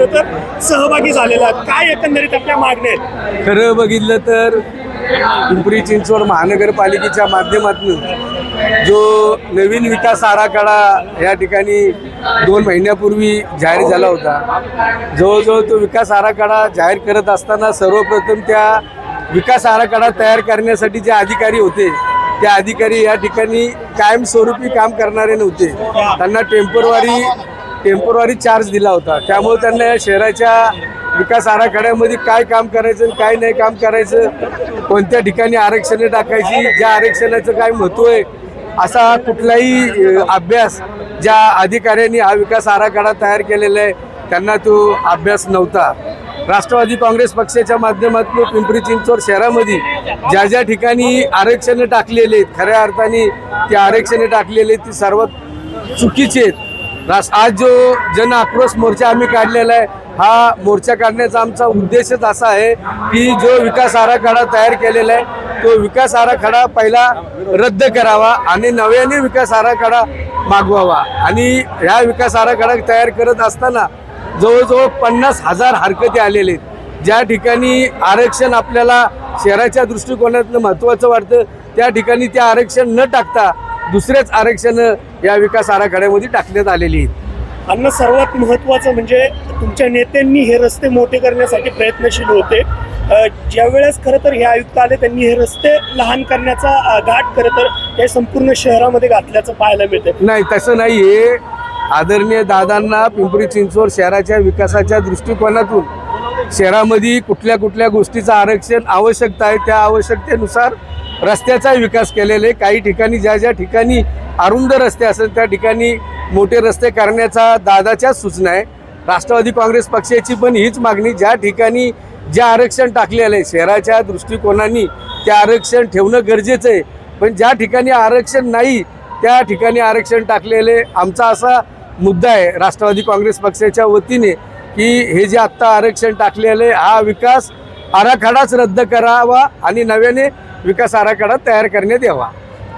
खरं तर सहभागी झालेला आहे. काय एकंदरीत आपल्या मागण्या आहेत? खरं बघितलं तर पिंपरी चिंचवड महानगरपालिकेच्या माध्यमातून जो नवीन विकास आराखडा या ठिकाणी 2 महिन्यापूर्वी जाहीर झाला होता, जवळजवळ तो विकास आराखडा जाहीर करत असताना सर्वप्रथम त्या विकास आराखडा तयार करण्यासाठी जे अधिकारी होते त्या अधिकारी या ठिकाणी कायमस्वरूपी काम करणारे नव्हते. त्यांना टेम्पोररी चार्ज दिला होता. त्यामुळे त्यांना या शहराच्या विकास आराखड्यामध्ये काय काम करायचं आणि काय नाही काम करायचं, कोणत्या ठिकाणी आरक्षणे टाकायची, ज्या आरक्षणाचं काय महत्त्व आहे असा कुठलाही अभ्यास ज्या अधिकाऱ्यांनी हा विकास आराखडा तयार केलेला आहे त्यांना तो अभ्यास नव्हता. राष्ट्रवादी काँग्रेस पक्षाच्या माध्यमातून पिंपरी चिंचवड शहरामध्ये ज्या ज्या ठिकाणी आरक्षणे टाकलेले आहेत, खऱ्या अर्थाने ती आरक्षणे टाकलेली आहेत ती सर्वात चुकीची आहेत. आज जो जन आक्रोश मोर्चा आम्ही काढलेला आहे, हा मोर्चा काढण्याचा आमचा उद्देशच असा आहे की जो विकास आराखडा तयार केलेला आहे तो विकास आराखडा पहिला रद्द करावा आणि नव्याने विकास आराखडा मागवावा. आणि ह्या विकास आराखडा तयार करत असताना जवळजवळ 50,000 हरकती आलेले आहेत. ज्या ठिकाणी आरक्षण आपल्याला शहराच्या दृष्टिकोनातून महत्त्वाचं वाटतं त्या ठिकाणी ते आरक्षण न टाकता दुसरेच आरक्षण या विकास आराखड्यामध्ये टाकण्यात आलेली आहेत. अन्न सर्वात महत्त्वाचं म्हणजे तुमच्या नेत्यांनी हे रस्ते मोठे करण्यासाठी प्रयत्नशील होते. ज्यावेळेस खरं तर हे आयुक्त आले त्यांनी हे रस्ते लहान करण्याचा घाट खरं तर हे संपूर्ण शहरामध्ये घातल्याचं पाहायला मिळते. नाही, तसं नाही आहे. आदरणीय दादांना पिंपरी चिंचवड शहराच्या विकासाच्या दृष्टिकोनातून शहरामध्ये कुठल्या कुठल्या गोष्टीचं आरक्षण आवश्यकता आहे त्या आवश्यकतेनुसार रस्त्याचा विकास केलेला आहे. काही ठिकाणी ज्या ज्या ठिकाणी अरुंद रस्ते असेल त्या ठिकाणी मोठे रस्ते करण्याचा दादाच्याच सूचना आहे. राष्ट्रवादी काँग्रेस पक्षाची पण हीच मागणी, ज्या ठिकाणी जे आरक्षण टाकलेलं आहे शहराच्या दृष्टिकोनाने ते आरक्षण ठेवणं गरजेचं आहे. पण ज्या ठिकाणी आरक्षण नाही त्या ठिकाणी आरक्षण टाकलेले आमचा असा मुद्दा आहे राष्ट्रवादी काँग्रेस पक्षाच्या वतीने की हे जे आत्ता आरक्षण टाकलेले हा विकास आराखडाच रद्द करावा आणि नव्याने विकास आराखडा तयार करण्यात यावा.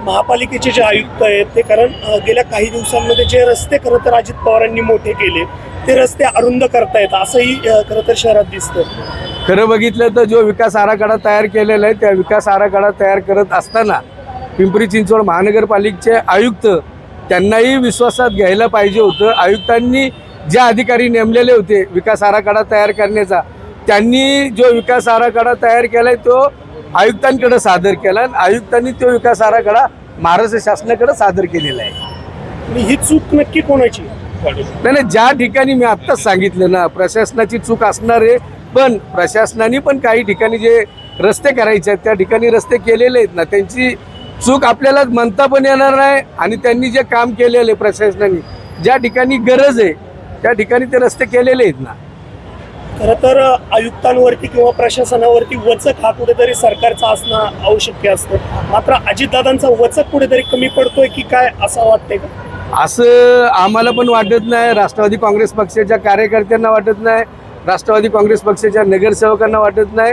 महापालिकेचे जे आयुक्त आहेत ते कारण गेल्या काही दिवसांमध्ये जे रस्ते खरं तर अजित पवारांनी मोठे केले ते रस्ते अरुंद करतायत असंही खरं तर शहरात दिसतं. खरं बघितलं तर जो विकास आराखडा तयार केलेला आहे त्या विकास आराखडा तयार करत असताना पिंपरी चिंचवड महानगरपालिकेचे आयुक्त त्यांनाही विश्वासात घ्यायला पाहिजे होतं. आयुक्तांनी जे अधिकारी नेमलेले होते विकास आराखडा तयार करण्याचा त्यांनी जो विकास आराखडा तयार केला आहे तो आयुक्तांकडे सादर केला आणि आयुक्तांनी तो विकास आराखडा महाराष्ट्र शासनाकडे सादर केलेला आहे. ही चूक नक्की कोणाची? नाही, ज्या ठिकाणी मी आत्ताच सांगितलं ना प्रशासनाची चूक असणार आहे. पण प्रशासनाने पण काही ठिकाणी जे रस्ते करायचे आहेत त्या ठिकाणी रस्ते केलेले आहेत ना, त्यांची चूक आपल्याला म्हणता पण येणार नाही. आणि त्यांनी जे काम केलेले प्रशासनाने ज्या ठिकाणी गरज आहे त्या ठिकाणी ते रस्ते केलेले आहेत ना. खरं तर आयुक्तांवरती किंवा प्रशासनावरती वचक हा कुठेतरी सरकारचा असणं आवश्यक असतं. मात्र अजितदादांचा वचक कुठेतरी कमी पडतोय की काय असं वाटतंय का? असं आम्हाला पण वाटत नाही, राष्ट्रवादी काँग्रेस पक्षाच्या कार्यकर्त्यांना वाटत नाही, राष्ट्रवादी काँग्रेस पक्षाच्या नगरसेवकांना वाटत नाही.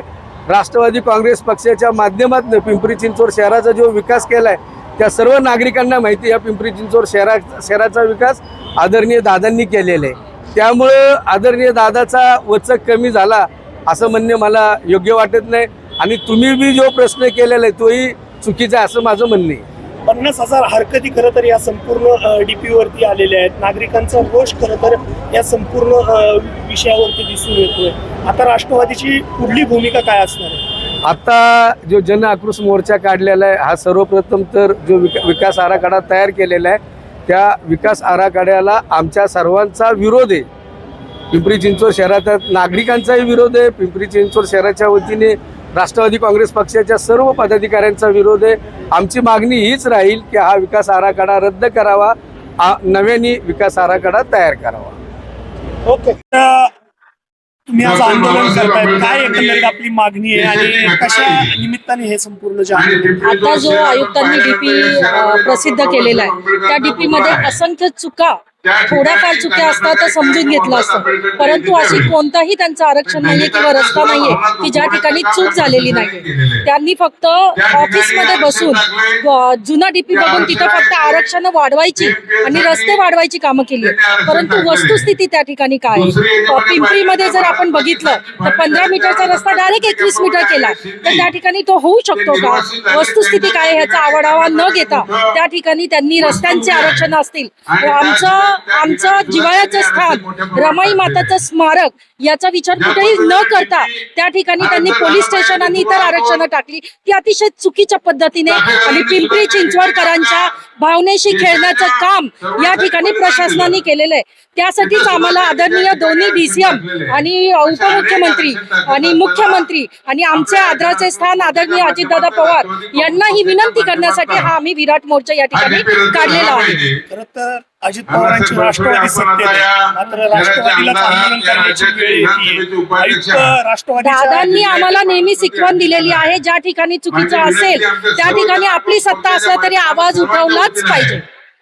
राष्ट्रवादी काँग्रेस पक्षाच्या माध्यमातून पिंपरी चिंचवड शहराचा जो विकास केला आहे त्या सर्व नागरिकांना माहिती या पिंपरी चिंचवड शहराचा विकास आदरणीय दादांनी केलेला आहे. त्यामुळं आदरणीय दादाचा वचक कमी झाला असं म्हणणे मला योग्य वाटत नाही. आणि तुम्ही बी जो प्रश्न केलेला आहे तोही चुकीचा आहे असं माझं म्हणणं आहे. 50,000 हरकती खरं तर या संपूर्ण डीपीवरती आलेल्या आहेत. नागरिकांचा रोष खरं तर या संपूर्ण विषयावरती दिसून येतोय. आता राष्ट्रवादीची पुढली भूमिका काय असणार आहे? आता जो जन आक्रोश मोर्चा काढलेला आहे हा सर्वप्रथम तर जो विकास आराखडा तयार केलेला आहे त्या विकास आराखड्याला आमच्या सर्वांचा विरोध आहे. पिंपरी चिंचवड शहरात नागरिकांचाही विरोध आहे. पिंपरी चिंचवड शहराच्या वतीने राष्ट्रवादी काँग्रेस पक्षाच्या सर्व पदाधिकाऱ्यांचा विरोध आहे. आमची मागणी हीच राहील की हा विकास आराखडा रद्द करावा, नव्याने विकास आराखडा तयार करावा. ओके, तुम्ही आज आंदोलन करताय, काय एकंदरीत आपली मागणी आहे आणि कशा निमित्ताने हे संपूर्ण जे आता जो आयुक्तांनी डीपी प्रसिद्ध केलेला आहे त्या डीपी मध्ये असंख्य चुका थोड्याफार चुक्या असतात तर समजून घेतलं असतं, परंतु अशी कोणताही त्यांचं आरक्षण नाहीये किंवा रस्ता नाहीये की ज्या ठिकाणी चूक झालेली नाहीये. त्यांनी फक्त ऑफिसमध्ये बसून जुना डीपी बघून तिथं फक्त आरक्षण वाढवायची आणि रस्ते वाढवायची कामं केली, परंतु वस्तुस्थिती त्या ठिकाणी काय आहे? पिंपरीमध्ये जर आपण बघितलं तर 15 मीटरचा रस्ता डायरेक्ट 21 मीटर केला, तर त्या ठिकाणी तो होऊ शकतो का? वस्तुस्थिती काय आहे ह्याचा आढावा न घेता त्या ठिकाणी त्यांनी रस्त्यांचे आरक्षण असतील, आमचं जिव्हाळ्याचं स्थान रमाई माताचं स्मारक याचा विचार कुठेही न करता त्या ठिकाणी त्यांनी पोलीस स्टेशन आणि इतर आरक्षणं टाकली, ती अतिशय चुकीच्या पद्धतीने आणि पिंपरी चिंचवडकरांच्या भावनेशी खेळण्याचं काम या ठिकाणी प्रशासनाने केलेलं आहे. त्यासाठीच आम्हाला आदरणीय दोन्ही DCM आणि उपमुख्यमंत्री आणि मुख्यमंत्री आणि आमचे आदराचे स्थान आदरणीय अजितदादा पवार यांना ही विनंती करण्यासाठी हा आम्ही विराट मोर्चा या ठिकाणी काढलेला आहे. खरं तर अजित पवारांची राष्ट्रवादी सत्तेत आहे, मात्र राष्ट्रवादीलाच आंदोलन करण्याची वेळ येते. आयुक्त दादांनी आम्हाला नेहमी शिकवण दिलेली आहे, ज्या ठिकाणी चुकीचं असेल त्या ठिकाणी आपली सत्ता असला तरी आवाज उठवलाच पाहिजे,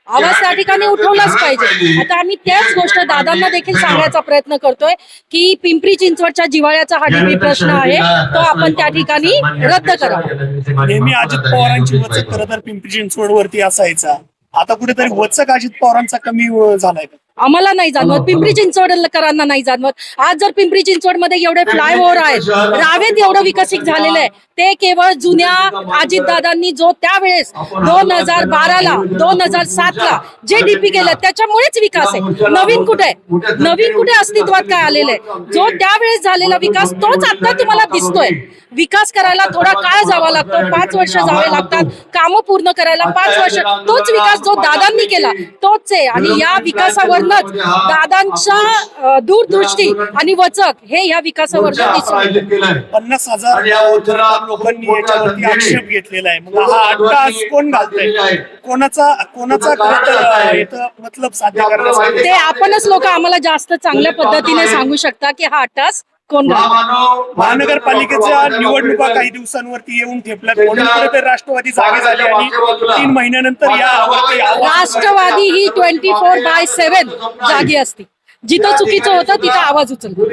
आवाज त्या ठिकाणी उठवलाच पाहिजे. आता आम्ही त्याच गोष्ट दादांना देखील सांगण्याचा प्रयत्न करतोय की पिंपरी चिंचवडच्या जिव्हाळ्याचा हा डीपी प्रश्न आहे, तो आपण त्या ठिकाणी रद्द करावा. नेहमी अजित पवारांची वचक खरं तर पिंपरी चिंचवड वरती असायचा, आता कुठेतरी वचक अजित पवारांचा कमी झालाय का? आम्हाला नाही जाणवत, पिंपरी चिंचवडकरांना नाही जाणवत. आज जर पिंपरी चिंचवडमध्ये एवढे फ्लायओव्हर आहेत, रावेत एवढं विकसित झालेलं आहे, ते केवळ जुन्या अजितदादांनी जो त्यावेळेस 2012ला 2007ला जे डीपी केलं त्याच्यामुळेच विकास आहे. नवीन कुठे अस्तित्वात काय आलेलं आहे? जो त्यावेळेस झालेला विकास तोच आता तुम्हाला दिसतोय. विकास करायला थोडा काळ जावा लागतो, 5 वर्ष जावे लागतात, कामं पूर्ण करायला 5 वर्ष. तोच विकास जो दादांनी केला तोच आहे आणि या विकासावरनच दादांच्या दूरदृष्टी आणि वचक हे या विकासावर दिसून 50,000 लोकांनी याच्यावरती आक्षेप घेतलेला आहे. मग हा अट्टास कोण घालतंय? कोणाचा खरं तर इथं मतलब साध्य करण्यासाठी ते आपणच लोक आम्हाला जास्त चांगल्या पद्धतीने सांगू शकता की हा अट्टास कोण घालतंय. महानगरपालिकेच्या निवडणुका काही दिवसांवरती येऊन ठेपल्यात, म्हणून खरं तर राष्ट्रवादी जागे झाली आणि 3 महिन्यानंतर यावरती राष्ट्रवादी ही 24/7 जागी असते. जिथं चुकीचं होतं तिथं आवाज उचलतो.